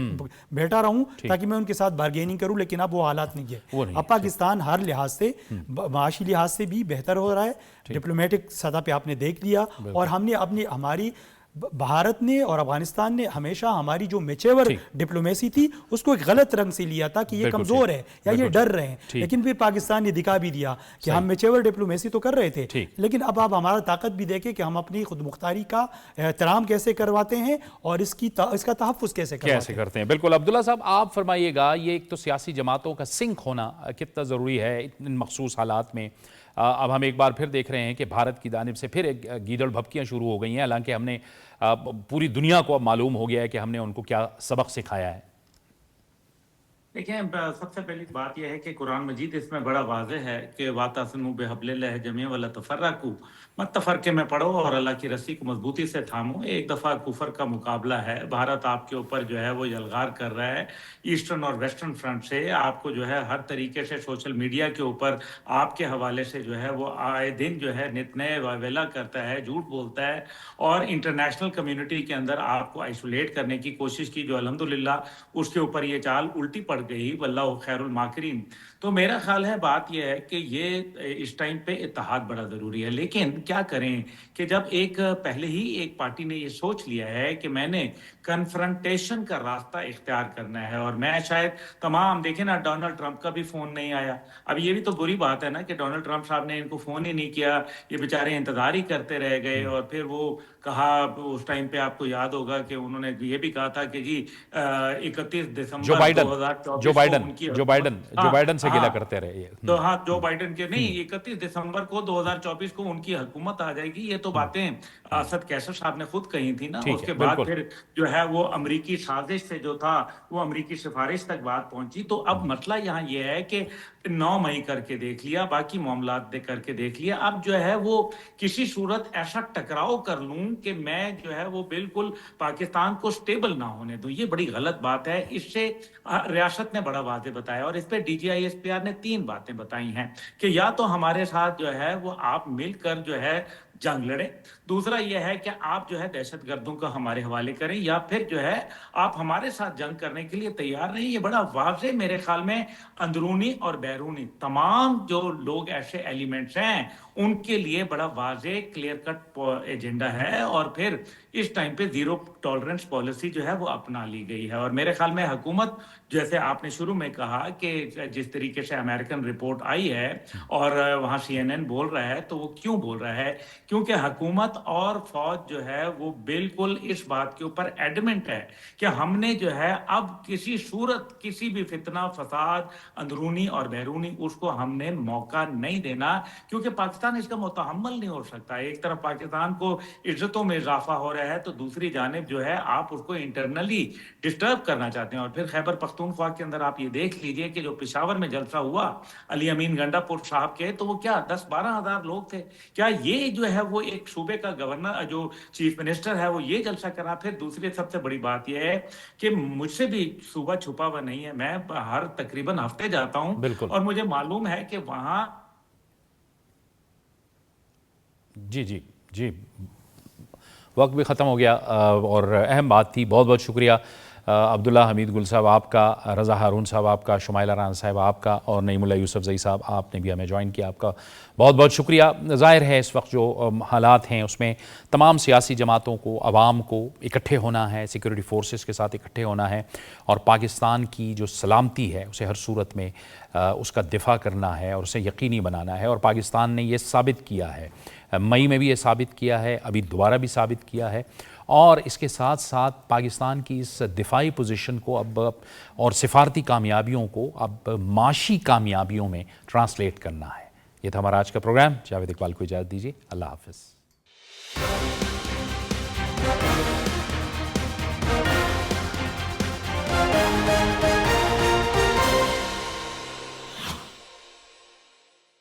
بیٹھا رہوں تاکہ میں ان کے ساتھ بارگیننگ کروں. لیکن اب وہ حالات نہیں ہے. اب پاکستان ہر لحاظ سے، معاشی لحاظ سے بھی بہتر ہو رہا ہے، ڈپلومیٹک سطح پہ آپ نے دیکھ لیا. اور ہم نے ہماری بھارت نے اور افغانستان نے ہمیشہ ہماری جو میچور ڈپلومیسی تھی اس کو ایک غلط رنگ سے لیا تھا کہ یہ کمزور ہے یا یہ ڈر رہے ہیں. لیکن پھر پاکستان نے دکھا بھی دیا کہ ہم میچور ڈپلومیسی تو کر رہے تھے، لیکن اب آپ ہمارا طاقت بھی دیکھیں کہ ہم اپنی خود مختاری کا احترام کیسے کرواتے ہیں اور اس کا تحفظ کیسے کرتے ہیں. بالکل عبداللہ صاحب آپ فرمائیے گا، یہ ایک تو سیاسی جماعتوں کا سنک ہونا کتنا ضروری ہے ان مخصوص حالات میں. اب ہم ایک بار پھر دیکھ رہے ہیں کہ بھارت کی جانب سے پھر ایک گیدڑ بھبکیاں شروع ہو گئی ہیں، حالانکہ ہم نے پوری دنیا کو اب معلوم ہو گیا ہے کہ ہم نے ان کو کیا سبق سکھایا ہے. دیکھیں سب سے پہلی بات یہ ہے کہ قرآن مجید اس میں بڑا واضح ہے کہ وَاعْتَصِمُوا بِحَبْلِ اللَّهِ جَمِيعًا وَلَا تَفَرَّقُوا، مت تفرقے میں پڑھو اور اللہ کی رسی کو مضبوطی سے تھامو۔ ایک دفعہ کفر کا مقابلہ ہے، بھارت آپ کے اوپر جو ہے وہ یلغار کر رہا ہے ایسٹرن اور ویسٹرن فرنٹ سے، آپ کو جو ہے ہر طریقے سے سوشل میڈیا کے اوپر آپ کے حوالے سے جو ہے وہ آئے دن جو ہے نت نئے واویلا کرتا ہے، جھوٹ بولتا ہے، اور انٹرنیشنل کمیونٹی کے اندر آپ کو آئسولیٹ کرنے کی کوشش کی، جو الحمدللہ اس کے اوپر یہ چال الٹی پڑ گئی، واللہ خیر الماکرین۔ تو میرا خیال ہے بات یہ ہے کہ یہ اس ٹائم پہ اتحاد بڑا ضروری ہے، لیکن کیا کریں کہ جب پہلے ہی ایک پارٹی نے یہ سوچ لیا ہے کہ میں نے کنفرنٹیشن کا راستہ اختیار کرنا ہے، اور میں شاید تمام دیکھیں نا، ڈونلڈ ٹرمپ کا بھی فون نہیں آیا۔ اب یہ بھی تو بری بات ہے نا کہ ڈونلڈ ٹرمپ صاحب نے ان کو فون ہی نہیں کیا، یہ بیچارے انتظار ہی کرتے رہ گئے، اور پھر وہ کہا اس ٹائم پہ آپ کو یاد ہوگا کہ انہوں نے یہ بھی کہا تھا کہ جی 31 جو دسمبر بائیڈن 2024 جو کو بائیڈن ان کی جو بائیڈن جو ہاں بائیڈن سے گلہ ہاں کرتے رہے یہ تو ہاں جو بائیڈن کے نہیں 31 دسمبر کو 2024 کو ان کی حکومت آ جائے گی، یہ تو باتیں اسد کیسر صاحب نے خود کہی تھی نا۔ ٹھیک اس ہے، کے بعد بالکل پھر جو ہے وہ امریکی سازش سے جو تھا وہ امریکی سفارش تک بات پہنچی۔ تو اب مسئلہ یہاں یہ ہے کہ 9 مئی کر کے دیکھ لیا، باقی معاملات دے کر کے دیکھ لیا، اب جو ہے وہ کسی صورت ایسا ٹکراؤ کر لوں کہ میں جو ہے وہ بالکل پاکستان کو سٹیبل نہ ہونے دوں، یہ بڑی غلط بات ہے۔ اس سے ریاست نے بڑا واضح بتایا، اور اس پہ D G I S P R نے 3 باتیں بتائی ہیں کہ یا تو ہمارے ساتھ جو ہے وہ آپ مل کر جو ہے جنگ لڑیں، دوسرا یہ ہے کہ آپ جو ہے دہشت گردوں کا ہمارے حوالے کریں، یا پھر جو ہے آپ ہمارے ساتھ جنگ کرنے کے لیے تیار نہیں۔ یہ بڑا واضح میرے خیال میں اندرونی اور بیرونی تمام جو لوگ ایسے ایلیمنٹس ہیں ان کے لیے بڑا واضح کلیئر کٹ ایجنڈا ہے، اور پھر اس ٹائم پہ زیرو ٹالرنس پالیسی جو ہے وہ اپنا لی گئی ہے۔ اور میرے خیال میں حکومت، جیسے آپ نے شروع میں کہا کہ جس طریقے سے امریکن رپورٹ آئی ہے اور وہاں سی این این بول رہا ہے، تو وہ کیوں بول رہا ہے؟ کیونکہ حکومت اور فوج جو ہے وہ بالکل اس بات کے اوپر ایڈمنٹ ہے کہ ہم نے جو ہے اب کسی صورت کسی بھی فتنہ فساد اندرونی اور بیرونی اس کو ہم نے موقع نہیں دینا، کیونکہ پاکستان اس کا متحمل نہیں ہو سکتا۔ ایک طرف پاکستان کو عزتوں میں اضافہ ہو رہا ہے تو دوسری جانب جو ہے آپ اس کو انٹرنلی ڈسٹرب کرنا چاہتے ہیں۔ اور پھر خیبر پختونخوا کے اندر آپ یہ دیکھ لیجئے کہ جو پشاور میں جلسہ ہوا علی امین گنڈا پور صاحب کے، تو وہ کیا 10-12 ہزار لوگ تھے۔ کیا یہ جو ہے وہ ایک صوبے کا گورنر جو چیف منسٹر ہے وہ یہ جلسہ کرا؟ پھر دوسری سب سے بڑی بات یہ ہے کہ مجھ سے بھی صوبہ چھپا ہوا نہیں ہے، میں ہر تقریباً ہفتے جاتا ہوں، بالکل اور مجھے معلوم ہے کہ وہاں جی جی جی وقت بھی ختم ہو گیا، اور اہم بات تھی۔ بہت بہت شکریہ عبداللہ حمید گل صاحب آپ کا، رضا ہارون صاحب آپ کا، شمائلہ رانا صاحب آپ کا، اور نعیم اللہ یوسف زئی صاحب آپ نے بھی ہمیں جوائن کیا، آپ کا بہت بہت شکریہ۔ ظاہر ہے اس وقت جو حالات ہیں اس میں تمام سیاسی جماعتوں کو، عوام کو اکٹھے ہونا ہے، سیکورٹی فورسز کے ساتھ اکٹھے ہونا ہے، اور پاکستان کی جو سلامتی ہے اسے ہر صورت میں اس کا دفاع کرنا ہے اور اسے یقینی بنانا ہے۔ اور پاکستان نے یہ ثابت کیا ہے، مئی میں بھی یہ ثابت کیا ہے، ابھی دوبارہ بھی ثابت کیا ہے، اور اس کے ساتھ ساتھ پاکستان کی اس دفاعی پوزیشن کو اب اور سفارتی کامیابیوں کو اب معاشی کامیابیوں میں ٹرانسلیٹ کرنا ہے۔ یہ تھا ہمارا آج کا پروگرام۔ جاوید اقبال کو اجازت دیجیے، اللہ حافظ۔